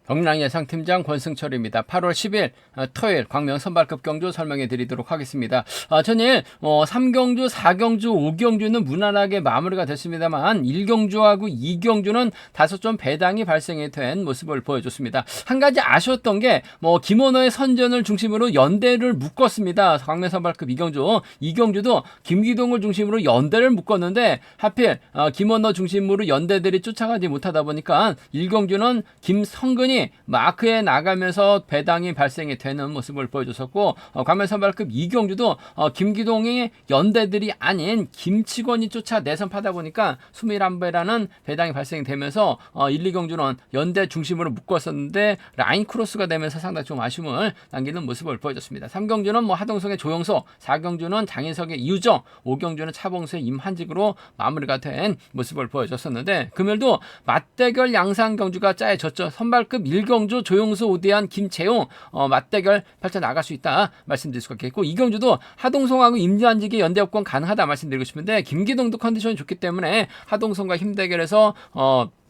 경남 예상팀장 권승철입니다. 8월 10일 토요일 광명 선발급 경주 설명해 드리도록 하겠습니다. 전일 3경주, 4경주, 5경주는 무난하게 마무리가 됐습니다만 1경주하고 2경주는 다소 좀 배당이 발생이 된 모습을 보여줬습니다. 한 가지 아쉬웠던 게 김원호의 선전을 중심으로 연대를 묶었습니다. 광명 선발급 2경주도 김기동을 중심으로 연대를 묶었는데 하필 김원호 중심으로 연대들이 쫓아가지 못하다 보니까 1경주는 김성근이 마크에 나가면서 배당이 발생이 되는 모습을 보여줬었고 광명 선발급 2경주도 김기동이 연대들이 아닌 김치권이 쫓아 내선파다 보니까 21배라는 배당이 발생되면서 1, 2경주는 연대 중심으로 묶었었는데 라인 크로스가 되면서 상당히 좀 아쉬움을 남기는 모습을 보여줬습니다. 3경주는 하동석의 조영소, 4경주는 장인석의 이유정, 5경주는 차봉수의 임한직으로 마무리가 된 모습을 보여줬었는데 금요일도 맞대결 양상 경주가 짜여졌죠. 선발급 1경주 조용수, 오대한, 김채용 맞대결 펼쳐나갈 수 있다 말씀드릴 수가 있겠고 2경주도 하동성하고 임한직의 연대 여건 가능하다 말씀드리고 싶은데 김기동도 컨디션이 좋기 때문에 하동성과 힘대결에서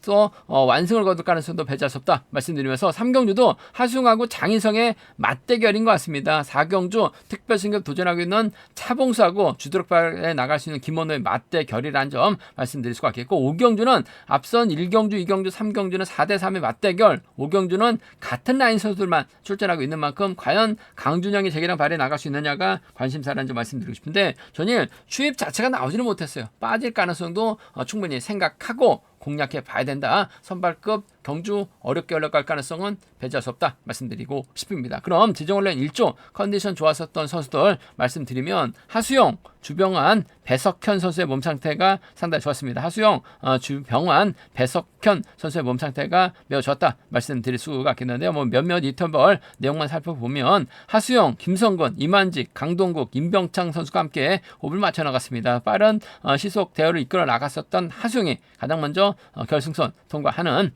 또 완승을 거둘 가능성도 배제할 수 없다 말씀드리면서 3경주도 하승하고 장인성의 맞대결인 것 같습니다. 4경주 특별승급 도전하고 있는 차봉수하고 주도력발에 나갈 수 있는 김원호의 맞대결이라는 점 말씀드릴 수가 있겠고 5경주는 앞선 1경주, 2경주, 3경주는 4대3의 맞대결 5경주는 같은 라인 선수들만 출전하고 있는 만큼 과연 강준영이 재기랑 발에 나갈 수 있느냐가 관심사라는 점 말씀드리고 싶은데 전일 추입 자체가 나오지는 못했어요. 빠질 가능성도 충분히 생각하고 공략해 봐야 된다. 선발급 경주 어렵게 올라갈 가능성은 배제할 수 없다 말씀드리고 싶습니다. 그럼 지정훈련 1조 컨디션 좋았었던 선수들 말씀드리면 하수영, 주병환, 배석현 선수의 몸 상태가 상당히 좋았습니다. 하수영, 주병환, 배석현 선수의 몸 상태가 매우 좋았다 말씀드릴 수가 있겠는데요. 몇몇 인터벌 내용만 살펴보면 하수영, 김성근, 이만직, 강동국, 임병창 선수가 함께 호흡을 맞춰 나갔습니다. 빠른 시속 대열을 이끌어 나갔었던 하수영이 가장 먼저 결승선 통과하는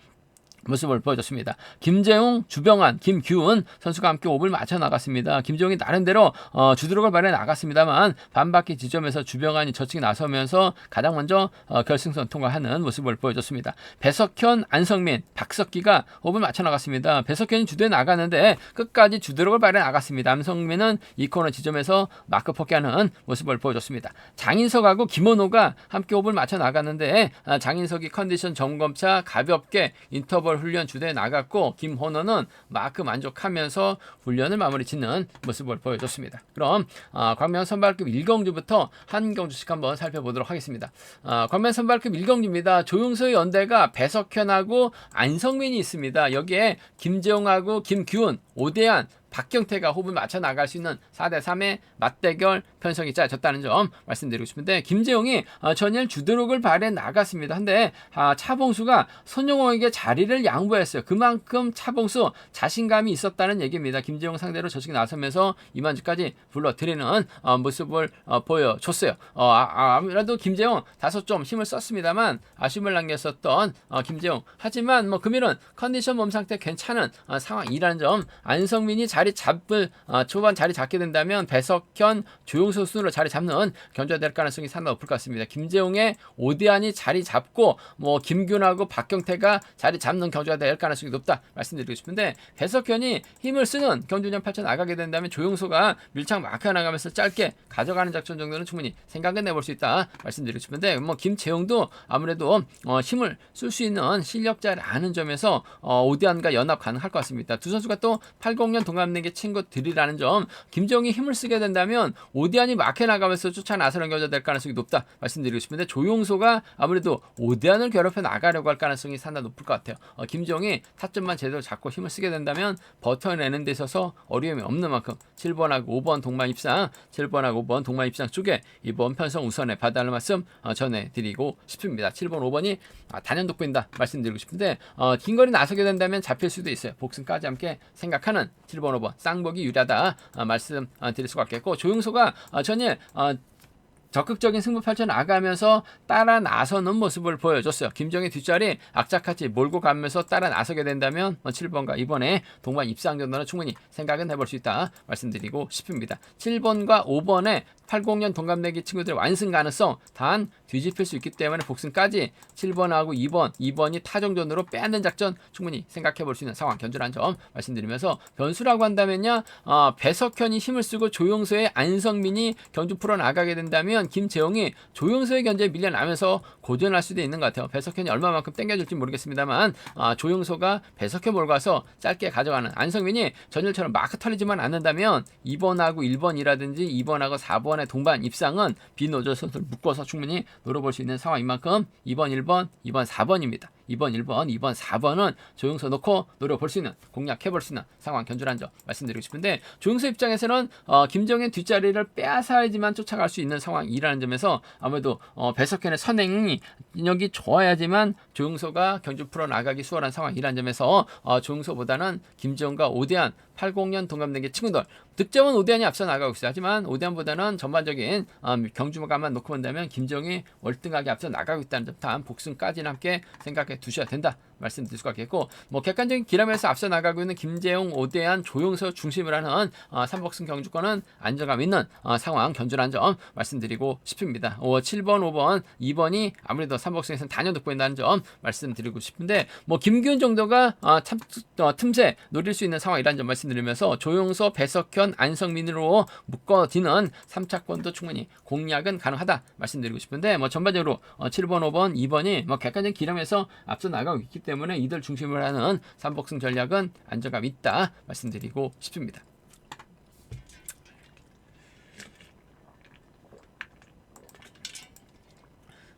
모습을 보여줬습니다. 김재웅, 주병환, 김규은 선수가 함께 호흡을 맞춰 나갔습니다. 김재웅이 나름대로 주도력을 발휘해 나갔습니다만 반바퀴 지점에서 주병환이 저측에 나서면서 가장 먼저 결승선 통과하는 모습을 보여줬습니다. 배석현, 안성민, 박석기가 호흡을 맞춰 나갔습니다. 배석현이 주도해 나가는데 끝까지 주도력을 발휘해 나갔습니다. 안성민은 이 코너 지점에서 마크 포기하는 모습을 보여줬습니다. 장인석하고 김원호가 함께 호흡을 맞춰 나갔는데 장인석이 컨디션 점검차 가볍게 인터벌 훈련 주대에 나갔고 김헌호는 마크 만족하면서 훈련을 마무리 짓는 모습을 보여줬습니다. 그럼 광명 선발급 1경주부터 한 경주씩 한번 살펴보도록 하겠습니다. 광명 선발급 1경주입니다. 조용수의 연대가 배석현하고 안성민이 있습니다. 여기에 김재용하고 김규은, 오대한, 박경태가 호흡을 맞춰 나갈 수 있는 4대3의 맞대결 편성이 짜졌다는 점 말씀드리고 싶은데 김재용이 전일 주도력을 발휘해 나갔습니다. 한데 차봉수가 손용호에게 자리를 양보했어요. 그만큼 차봉수 자신감이 있었다는 얘기입니다. 김재용 상대로 저측에 나서면서 이만주까지 불러들이는 모습을 보여줬어요. 아무래도 김재용 다소 좀 힘을 썼습니다만 아쉬움을 남겼었던 김재용. 하지만 금일은 컨디션 몸 상태 괜찮은 상황이라는 점 안성민이 초반 자리 잡게 된다면 배석현, 조용수 순으로 자리 잡는 견주가 될 가능성이 상당히 높을 것 같습니다. 김재용의 오대한이 자리 잡고 김균하고 박경태가 자리 잡는 견주가 될 가능성이 높다 말씀드리고 싶은데 배석현이 힘을 쓰는 경주전 펼쳐 나가게 된다면 조용수가 밀착 마크 나가면서 짧게 가져가는 작전 정도는 충분히 생각은 내볼 수 있다 말씀드리고 싶은데 김재용도 아무래도 힘을 쓸 수 있는 실력자라는 점에서 오대한과 연합 가능할 것 같습니다. 두 선수가 또 80년 동갑 게 친구들이라는 점 김재용이 힘을 쓰게 된다면 오대한이 막혀 나가면서 쫓아 나서는 경우가 될 가능성이 높다 말씀드리고 싶은데 조용소가 아무래도 오대한을 괴롭혀 나가려고 할 가능성이 상당히 높을 것 같아요. 김재용이 타점만 제대로 잡고 힘을 쓰게 된다면 버텨내는 데 있어서 어려움이 없는 만큼 7번하고 5번 동반 입상 7번하고 5번 동반 입상 쪽에 이번 편성 우선에 봐달라는 말씀 전해드리고 싶습니다. 7번 5번이 단연독 보인다 말씀드리고 싶은데 긴 거리 나서게 된다면 잡힐 수도 있어요. 복승까지 함께 생각하는 7번 5번 쌍복이 유리하다 말씀드릴 수가 있겠고 조용소가 전일 적극적인 승부 펼쳐 나가면서 따라 나서는 모습을 보여줬어요. 김정의 뒷자리 악착같이 몰고 가면서 따라 나서게 된다면 7번과 2번에 동반 입상 정도는 충분히 생각은 해볼 수 있다 말씀드리고 싶습니다. 7번과 5번에 80년 동갑내기 친구들의 완승 가능성 단 뒤집힐 수 있기 때문에 복승까지 7번하고 2번이 타정전으로 빼앗는 작전 충분히 생각해 볼 수 있는 상황 견주라는 점 말씀드리면서 변수라고 한다면요, 배석현이 힘을 쓰고 조용서의 안성민이 경주 풀어 나가게 된다면 김재홍이 조용서의 견제에 밀려나면서 고전할 수도 있는 것 같아요. 배석현이 얼마만큼 땡겨줄지 모르겠습니다만 조용서가 배석현 몰고 가서 짧게 가져가는, 안성민이 전일처럼 마크 털리지만 않는다면 2번하고 1번이라든지 2번하고 4번의 동반 입상은 비노조 선수를 묶어서 충분히 노려볼 수 있는 상황인 만큼 2번, 1번, 2번, 4번입니다. 2번, 1번, 2번, 4번은 조용서 놓고 노려볼 수 있는, 공략해볼 수 있는 상황 견주라는 점 말씀드리고 싶은데, 조용서 입장에서는 김정현 뒷자리를 빼앗아야지만 쫓아갈 수 있는 상황이라는 점에서 아무래도 배석현의 선행력이 좋아야지만 조용서가 경주 풀어 나가기 수월한 상황이라는 점에서 조용서보다는 김정은과 오대한 80년 동갑내기 친구들, 득점은 오대한이 앞서 나가고 있어요. 하지만 오대한보다는 전반적인 경주감만 놓고 본다면 김정이 월등하게 앞서 나가고 있다는 점, 다음 복승까지는 함께 생각해 두셔야 된다 말씀드릴 수가 있겠고, 객관적인 기람에서 앞서 나가고 있는 김재용, 오대한, 조용서 중심으로 하는 3복승 경주권은 안정감 있는 상황 견주라는 점 말씀드리고 싶습니다. 7번, 5번, 2번이 아무래도 3복승에서는 단연 돋보인다는 점 말씀드리고 싶은데, 김기훈 정도가 틈새 노릴 수 있는 상황이라는 점 말씀드리면서 조용서, 배석현, 안성민으로 묶어지는 3차권도 충분히 공략은 가능하다 말씀드리고 싶은데, 전반적으로 7번, 5번, 2번이 객관적인 기람에서 앞서 나가고 있기 때문에 이들 중심으로 하는 3복승 전략은 안정감 있다 말씀드리고 싶습니다.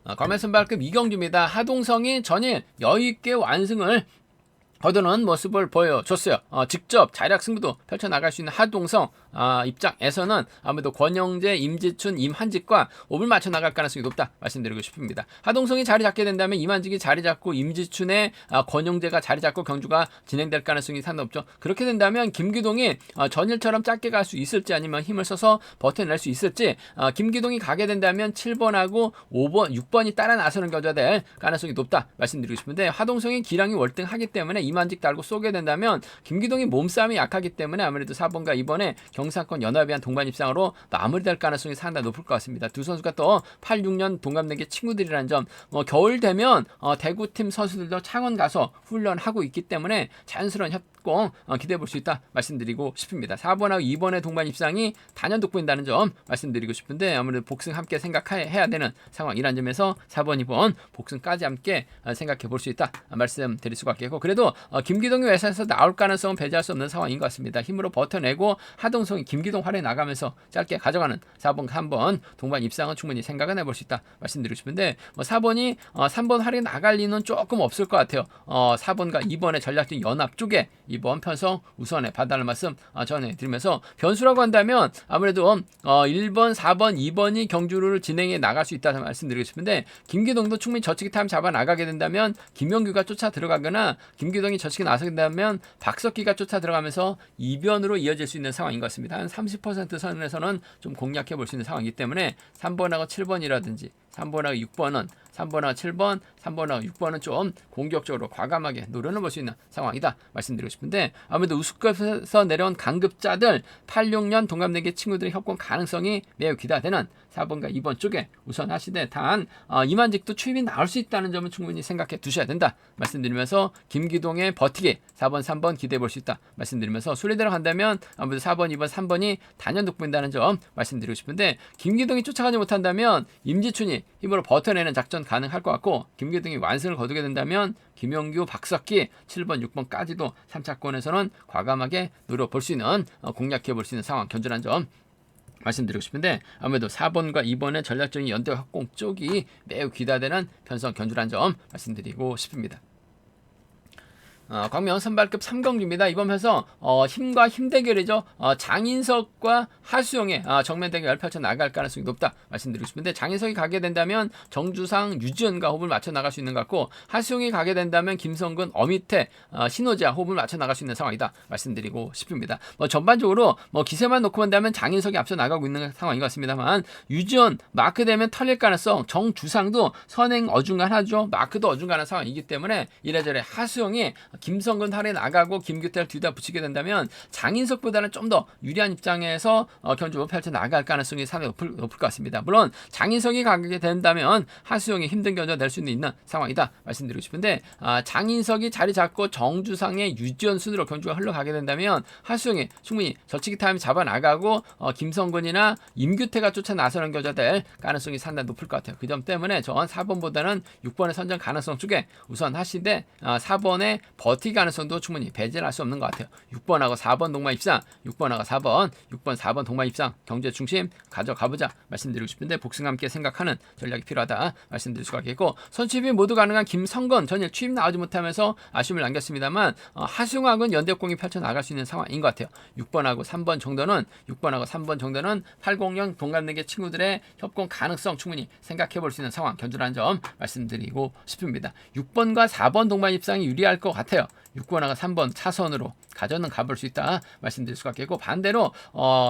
검해선발급 이경주입니다. 하동성이 전일 여유있게 완승을 거두는 모습을 보여줬어요. 직접 자력 승부도 펼쳐나갈 수 있는 하동성 입장에서는 아무래도 권영재, 임지춘, 임한직과 호흡을 맞춰 나갈 가능성이 높다 말씀드리고 싶습니다. 하동성이 자리 잡게 된다면 임한직이 자리 잡고 임지춘의 권영재가 자리 잡고 경주가 진행될 가능성이 상당히 높죠. 그렇게 된다면 김기동이 전일처럼 짧게 갈 수 있을지 아니면 힘을 써서 버텨낼 수 있을지, 김기동이 가게 된다면 7번하고 5번, 6번이 따라 나서는 경주가 될 가능성이 높다 말씀드리고 싶은데, 하동성의 기량이 월등하기 때문에 임한직 달고 쏘게 된다면 김기동이 몸싸움이 약하기 때문에 아무래도 4번과 2번에 경상권 연합에 한 동반 입상으로 마무리될 가능성이 상당히 높을 것 같습니다. 두 선수가 또 86년 동갑내기 친구들이라는 점, 겨울 되면 대구팀 선수들도 창원 가서 훈련하고 있기 때문에 자연스러운 협공 기대해 볼 수 있다 말씀드리고 싶습니다. 4번하고 2번의 동반 입상이 단연 돋보인다는 점 말씀드리고 싶은데, 아무래도 복승 함께 생각해야 되는 상황이라는 점에서 4번, 2번 복승까지 함께 생각해 볼 수 있다 말씀드릴 수가 있겠고, 그래도 김기동이 외선에서 나올 가능성은 배제할 수 없는 상황인 것 같습니다. 힘으로 버텨내고 하동성이 김기동 활에 나가면서 짧게 가져가는 4번, 3번 동반 입상은 충분히 생각은 해볼 수 있다 말씀드리고 싶은데, 4번이 3번 활에 나갈 리는 조금 없을 것 같아요. 4번과 2번의 전략적 연합 쪽에 이번 편성 우선에 봐달라는 말씀 전해드리면서, 변수라고 한다면 아무래도 1번, 4번, 2번이 경주를 진행해 나갈 수 있다는 말씀드리고 싶은데, 김기동도 충분히 저치기 타임 잡아 나가게 된다면 김영규가 쫓아 들어가거나, 김기동이 저치기 나서게 된다면 박석기가 쫓아 들어가면서 이변으로 이어질 수 있는 상황인 것 같습니다. 한 30% 선에서는 좀 공략해 볼 수 있는 상황이기 때문에 3번하고 7번이라든지 3번하고 6번은 3번하고 7번, 3번하고 6번은 좀 공격적으로 과감하게 노려볼 수 있는 상황이다 말씀드리고 싶은데, 아무래도 우수급에서 내려온 강급자들 86년 동갑내기 친구들의 협공 가능성이 매우 기대되는 4번과 2번 쪽에 우선 하시되, 단 이만직도 추입이 나올 수 있다는 점은 충분히 생각해 두셔야 된다 말씀드리면서, 김기동의 버티기 4번, 3번 기대해 볼 수 있다 말씀드리면서, 순리대로 간다면 아무래도 4번, 2번, 3번이 단연 돋보인다는 점 말씀드리고 싶은데, 김기동이 쫓아가지 못한다면 임지춘이 힘으로 버텨내는 작전 가능할 것 같고, 김기동이 완승을 거두게 된다면 김용규, 박석기 7번, 6번까지도 3차권에서는 과감하게 노려볼 수 있는, 공략해 볼 수 있는 상황 견주라는 점 말씀드리고 싶은데, 아무래도 4번과 2번의 전략적인 연대 확공 쪽이 매우 기대되는 편성 견주라는 점 말씀드리고 싶습니다. 광명 선발급 3경주입니다. 이번 편에서 힘과 힘 대결이죠. 장인석과 하수영의 정면 대결 펼쳐 나갈 가능성이 높다 말씀드리고 싶은데, 장인석이 가게 된다면 정주상, 유지은과 호흡을 맞춰 나갈 수 있는 것 같고, 하수영이 가게 된다면 김성근, 어미태, 신호자 호흡을 맞춰 나갈 수 있는 상황이다 말씀드리고 싶습니다. 전반적으로 기세만 놓고 본다면 장인석이 앞서 나가고 있는 상황인 것 같습니다만, 유지은 마크 되면 털릴 가능성, 정주상도 선행 어중간하죠. 마크도 어중간한 상황이기 때문에 이래저래 하수영이 김성근 활에 나가고 김규태를 뒤다 붙이게 된다면 장인석보다는 좀 더 유리한 입장에서 경주 펼쳐 나갈 가능성이 상당히 높을 것 같습니다. 물론 장인석이 가게 된다면 하수영이 힘든 견제 될 수 있는 상황이다 말씀드리고 싶은데, 장인석이 자리 잡고 정주상의 유지연 순으로 경주가 흘러가게 된다면 하수영이 충분히 저치기 타임 잡아 나가고 김성근이나 임규태가 쫓아 나서는 견제 될 가능성이 상당히 높을 것 같아요. 그 점 때문에 전 4번보다는 6번의 선정 가능성 쪽에 우선 하시되 4번의 버티 가능성도 충분히 배제할 수 없는 것 같아요. 6번하고 4번 동반 입상, 6번하고 4번, 6번, 4번 동반 입상 경제 중심 가져가보자 말씀드리고 싶은데, 복승과 함께 생각하는 전략이 필요하다 말씀드릴 수가 있겠고, 선취입이 모두 가능한 김성건 전일 취입 나오지 못하면서 아쉬움을 남겼습니다만 하승학은 연대공이 펼쳐나갈 수 있는 상황인 것 같아요. 6번하고 3번 정도는 800 동갑내기 친구들의 협공 가능성 충분히 생각해 볼 수 있는 상황 견주라는 점 말씀드리고 싶습니다. 6번과 4번 동반 입상이 유리할 것 같아요. 6번하고 3번 차선으로 가져는 가볼 수 있다 말씀드릴 수가 있겠고, 반대로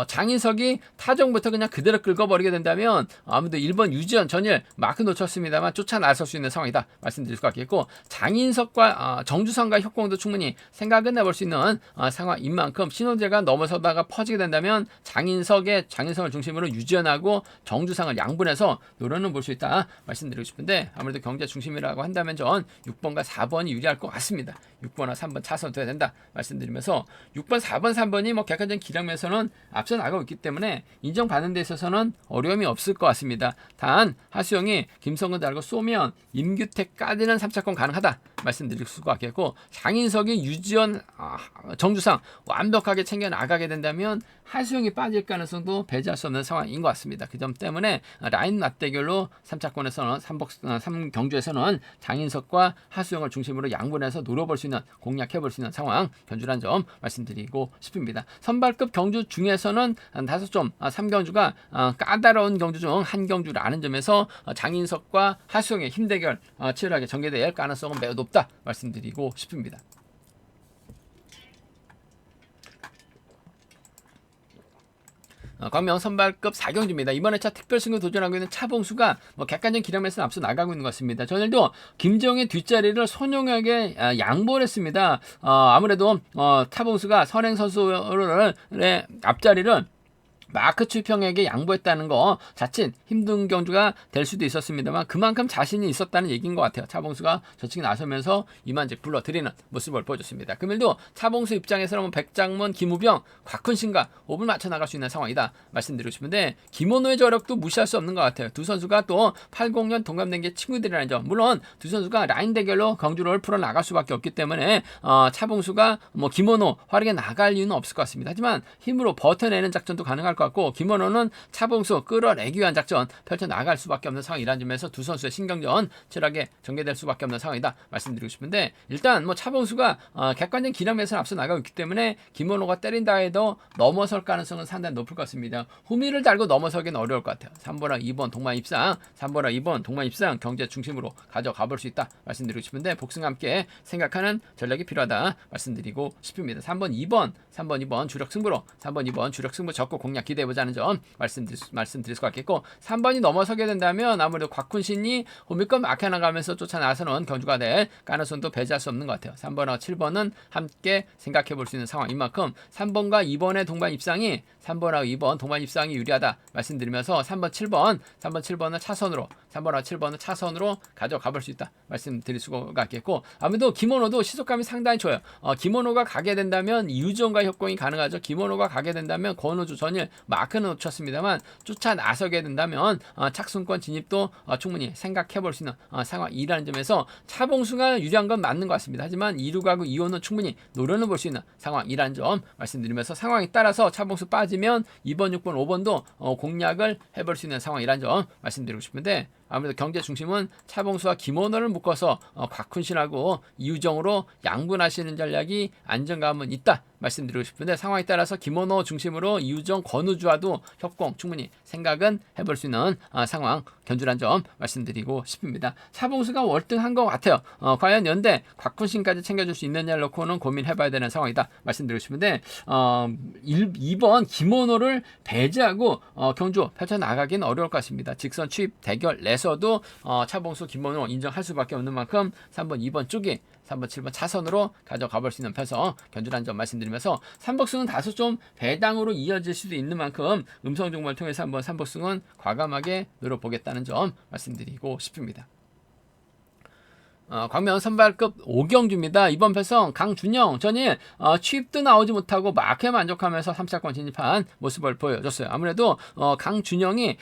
장인석이 타정부터 그냥 그대로 끌어버리게 된다면 아무래도 1번 유지연 전일 마크 놓쳤습니다만 쫓아 나설 수 있는 상황이다 말씀드릴 수가 있겠고, 장인석과 정주성과 협공도 충분히 생각은 해볼 수 있는 상황인 만큼 신호재가 넘어서다가 퍼지게 된다면 장인성을 중심으로 유지연하고 정주상을 양분해서 노려는 볼 수 있다 말씀드리고 싶은데, 아무래도 경제 중심이라고 한다면 전 6번과 4번이 유리할 것 같습니다. 6번과 3번 차선 돼야 된다 말씀드리면서, 6번, 4번, 3번이 객관적인 기량면에서는 앞서 나가고 있기 때문에 인정받는 데 있어서는 어려움이 없을 것 같습니다. 단 하수영이 김성근 달고 쏘면 임규택까지는 3차권 가능하다 말씀드릴 수가 있겠고, 장인석이 유지연, 정주상 완벽하게 챙겨 나가게 된다면 하수영이 빠질 가능성도 배제할 수 없는 상황인 것 같습니다. 그 점 때문에 라인 맞대결로 3차권에서는 3경주에서는 장인석과 하수영을 중심으로 양분해서 노려볼 수 있는, 공략해볼 수 있는 상황 견주란 점 말씀드리고 싶습니다. 선발급 경주 중에서는 다소 좀 3경주가 까다로운 경주 중 한 경주라는 점에서 장인석과 하수영의 힘대결 치열하게 전개될 가능성은 매우 높다 말씀드리고 싶습니다. 광명 선발급 4경주입니다. 이번 회차 특별승부 도전하고 있는 차봉수가 객관적인 기량에서는 앞서 나가고 있는 것 같습니다. 전일도 김정의 뒷자리를 손용혁에 양보를 했습니다. 아무래도 차봉수가 선행 선수의 앞자리를 마크 추평에게 양보했다는 거 자칫 힘든 경주가 될 수도 있었습니다만 그만큼 자신이 있었다는 얘기인 것 같아요. 차봉수가 저측에 나서면서 이만직 불러들이는 모습을 보여줬습니다. 금일도 차봉수 입장에서는 백장문, 김우병, 곽훈신과 호흡을 맞춰 나갈 수 있는 상황이다 말씀드리고 싶은데, 김원호의 저력도 무시할 수 없는 것 같아요. 두 선수가 또 80년 동갑된 게 친구들이라는 점, 물론 두 선수가 라인 대결로 경주를 풀어 나갈 수밖에 없기 때문에 차봉수가 김원호 활약에 나갈 이유는 없을 것 같습니다. 하지만 힘으로 버텨내는 작전도 가능할 것 같고, 김원호는 차봉수 끌어내기 위한 작전 펼쳐 나갈 수밖에 없는 상황이라는 점에서 두 선수의 신경전 치열하게 전개될 수밖에 없는 상황이다 말씀드리고 싶은데, 일단 차봉수가 객관적인 기량에서 앞서 나가고 있기 때문에 김원호가 때린다 해도 넘어설 가능성은 상당히 높을 것 같습니다. 후미를 달고 넘어서기는 어려울 것 같아요. 3번랑 2번 동반 입상, 3번랑 2번 동반 입상 경제 중심으로 가져가 볼 수 있다 말씀드리고 싶은데, 복승과 함께 생각하는 전략이 필요하다 말씀드리고 싶습니다. 3번, 2번 주력 승부로 3번, 2번 주력 승부 적고 공략 기대해보자는 점 말씀드릴 수가 있겠고, 3번이 넘어서게 된다면 아무래도 곽훈신이 호밀권 막혀나가면서 쫓아나서는 경주가 될 가능성도 배제할 수 없는 것 같아요. 3번하고 7번은 함께 생각해볼 수 있는 상황인 만큼 3번과 2번의 동반 입상이 3번하고 2번 동반 입상이 유리하다 말씀드리면서 3번, 7번은 차선으로 3번하고 7번은 차선으로 가져가 볼 수 있다 말씀드릴 수가 있겠고, 아무래도 김원호도 시속감이 상당히 좋아요. 김원호가 가게 된다면 이우정과 협공이 가능하죠. 김원호가 가게 된다면 권호주 전일 마크는 놓쳤습니다만 쫓아 나서게 된다면 착순권 진입도 충분히 생각해 볼 수 있는 상황이라는 점에서 차봉수가 유리한 건 맞는 것 같습니다. 하지만 이루가고 이호는 충분히 노려는 볼 수 있는 상황이라는 점 말씀드리면서, 상황에 따라서 차봉수 빠지면 2번, 6번, 5번도 공략을 해볼 수 있는 상황이라는 점 말씀드리고 싶은데, 아무래도 경제 중심은 차봉수와 김원호를 묶어서 곽훈신하고 이우정으로 양분하시는 전략이 안정감은 있다 말씀드리고 싶은데, 상황에 따라서 김원호 중심으로 이우정, 권우주와도 협공 충분히 생각은 해볼 수 있는 상황 견주란 점 말씀드리고 싶습니다. 차봉수가 월등한 것 같아요. 과연 연대 곽훈신까지 챙겨줄 수 있느냐를 놓고는 고민해봐야 되는 상황이다 말씀드리고 싶은데, 2번 김원호를 배제하고 경주 펼쳐나가기는 어려울 것 같습니다. 직선 취입 대결 내서도 차봉수, 김원호 인정할 수밖에 없는 만큼 3번, 2번 쪽이 3번, 7번 차선으로 가져가 볼 수 있는 편성 견주라는 점 말씀드리면서 삼복승은 다소 좀 배당으로 이어질 수도 있는 만큼 음성 정보를 통해서 한번 삼복승은 과감하게 노려보겠다는 점 말씀드리고 싶습니다. 광명 선발급 5경주입니다. 이번 편성 강준영 전일 취입도 나오지 못하고 막에 만족하면서 3차권 진입한 모습을 보여줬어요. 아무래도 강준영이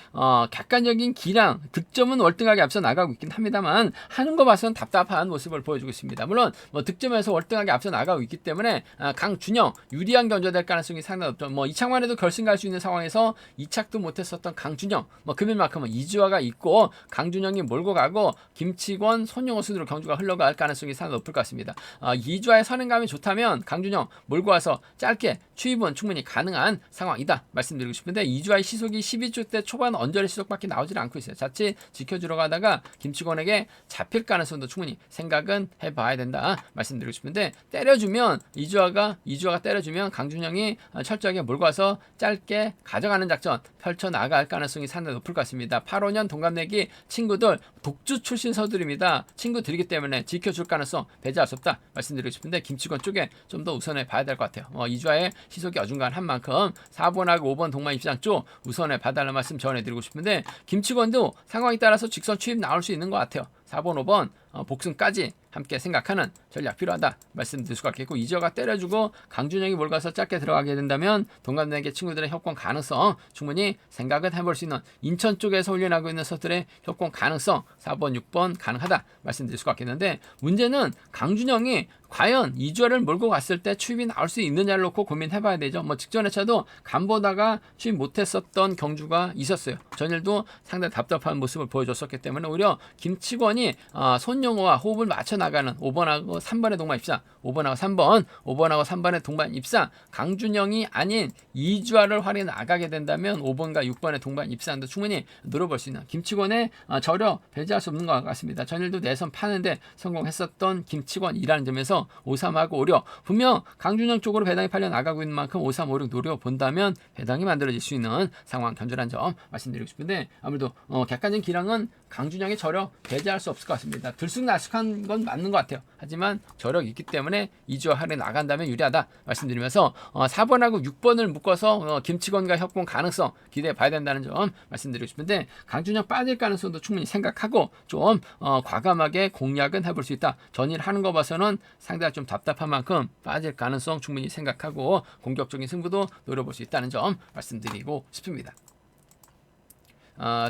객관적인 기량, 득점은 월등하게 앞서 나가고 있긴 합니다만 하는 거 봐서는 답답한 모습을 보여주고 있습니다. 물론 득점에서 월등하게 앞서 나가고 있기 때문에 강준영 유리한 견주될 가능성이 상당히 높죠. 이창만에도 결승 갈 수 있는 상황에서 2착도 못했었던 강준영 금일만큼은 이주아가 있고 강준영이 몰고 가고 김치권, 손용호 순으로 경주가 흘러갈 가능성이 상당히 높을 것 같습니다. 이주아의 선행감이 좋다면 강준영 몰고 와서 짧게 추입은 충분히 가능한 상황이다 말씀드리고 싶은데 이주아의 시속이 12초대 초반 언저리 시속밖에 나오질 않고 있어요. 자칫 지켜주러 가다가 김치권에게 잡힐 가능성도 충분히 생각은 해봐야 된다 말씀드리고 싶은데 때려주면 이주아가 때려주면 강준영이 철저하게 몰고 와서 짧게 가져가는 작전 펼쳐나갈 가능성이 상당히 높을 것 같습니다. 85년 동갑내기 친구들 독주 출신 서들입니다. 친구들이기 때문에 지켜줄 가능성 배제할 수 없다 말씀드리고 싶은데 김치권 쪽에 좀 더 우선해 봐야 될 것 같아요. 이주아의 시속이 어중간한 만큼 4번하고 5번 동반 입장 쪽 우선해 봐달라는 말씀 전해드리고 싶은데 김치권도 상황에 따라서 직선 추입 나올 수 있는 것 같아요. 4번, 5번 복승까지 함께 생각하는 전략 필요하다 말씀드릴 수가 있겠고 이주아가 때려주고 강준영이 몰가서 짧게 들어가게 된다면 동갑내기 친구들의 협공 가능성 충분히 생각은 해볼 수 있는 인천 쪽에서 훈련하고 있는 선수들의 협공 가능성 4번, 6번 가능하다 말씀드릴 수가 있겠는데 문제는 강준영이 과연 이주아를 몰고 갔을 때 추입이 나올 수 있느냐를 놓고 고민해봐야 되죠. 직전에 차도 간보다가 추입 못했었던 경주가 있었어요. 전일도 상당히 답답한 모습을 보여줬었기 때문에 오히려 김치권이 손용호와 호흡을 맞춰 나가는 5번하고 3번의 동반 입상, 5번하고 3번의 동반 입상, 강준영이 아닌 이주아를 활용해 나가게 된다면 5번과 6번의 동반 입상도 충분히 노려볼 수 있는 김치권의 저력 배제할 수 없는 것 같습니다. 전일도 내선 파는데 성공했었던 김치권이라는 점에서 5, 3하고 5, 6 분명 강준영 쪽으로 배당이 팔려 나가고 있는 만큼 5, 3, 5, 6 노려본다면 배당이 만들어질 수 있는 상황 견주란 점 말씀드리고 싶은데 아무래도 객관적인 기량은 강준영의 저력 배제할 수 없을 것 같습니다. 들쑥날쑥한 건 맞는 것 같아요. 하지만 저력이 있기 때문에 이주아 할에 나간다면 유리하다 말씀드리면서 4번하고 6번을 묶어서 김치권과 협공 가능성 기대해 봐야 된다는 점 말씀드리고 싶은데 강준영 빠질 가능성도 충분히 생각하고 좀 과감하게 공략은 해볼 수 있다. 전일 하는 거 봐서는 상당히 좀 답답한 만큼 빠질 가능성 충분히 생각하고 공격적인 승부도 노려볼 수 있다는 점 말씀드리고 싶습니다.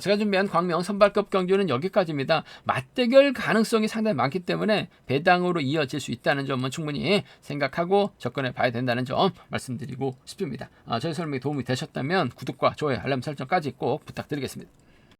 제가 준비한 광명 선발급 경주는 여기까지입니다. 맞대결 가능성이 상당히 많기 때문에 배당으로 이어질 수 있다는 점은 충분히 생각하고 접근해 봐야 된다는 점 말씀드리고 싶습니다. 저희 설명이 도움이 되셨다면 구독과 좋아요, 알람 설정까지 꼭 부탁드리겠습니다.